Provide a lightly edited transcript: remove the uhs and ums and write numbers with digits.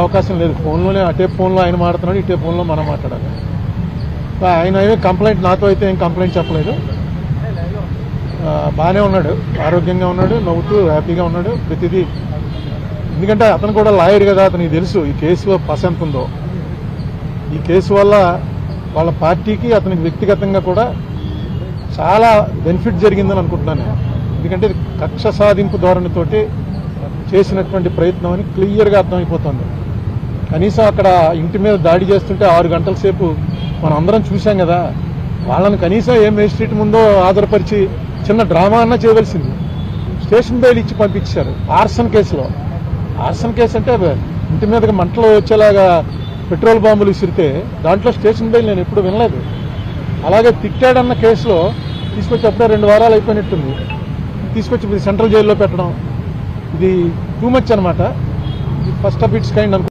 అవకాశం లేదు. ఫోన్లోనే అటే ఫోన్లో ఆయన మాట్లాడుతున్నాడు, ఇటే ఫోన్లో మనం మాట్లాడాలి. ఆయన ఏమీ కంప్లైంట్ నాతో అయితే ఏం కంప్లైంట్ చెప్పలేదు. బాగానే ఉన్నాడు, ఆరోగ్యంగా ఉన్నాడు, నవ్వుతూ హ్యాపీగా ఉన్నాడు ప్రతిదీ. ఎందుకంటే అతను కూడా లాయర్ కదా, అతనికి తెలుసు ఈ కేసు పస ఎంత ఉందో. ఈ కేసు వల్ల వాళ్ళ పార్టీకి అతనికి వ్యక్తిగతంగా కూడా చాలా బెనిఫిట్ జరిగిందని అనుకుంటున్నాను. ఎందుకంటే ఇది కక్ష సాధింపు ధోరణితోటి చేసినటువంటి ప్రయత్నం అని క్లియర్గా అర్థమైపోతుంది. కనీసం అక్కడ ఇంటి మీద దాడి చేస్తుంటే 6 గంటల సేపు మనం అందరం చూసాం కదా. వాళ్ళని కనీసం ఏ మేజిస్ట్రేట్ ముందో ఆధారపరిచి చిన్న డ్రామా అన్నా చేయవలసింది. స్టేషన్ బెయిల్ ఇచ్చి పంపించారు ఆర్సన్ కేసులో. ఆర్సన్ కేసు అంటే ఇంటి మీదకి మంటలు వచ్చేలాగా పెట్రోల్ బాంబులు విసిరితే దాంట్లో స్టేషన్ బెయిల్ నేను ఎప్పుడు వినలేదు. అలాగే తిట్టాడన్న కేసులో తీసుకొచ్చి అప్పుడే 2 వారాలు అయిపోయినట్టుంది, తీసుకొచ్చి సెంట్రల్ జైల్లో పెట్టడం ఇది టూ మచ్ అనమాట. ఇది ఫస్ట్ ఆఫ్ ఇట్స్ కైండ్ అనుకో.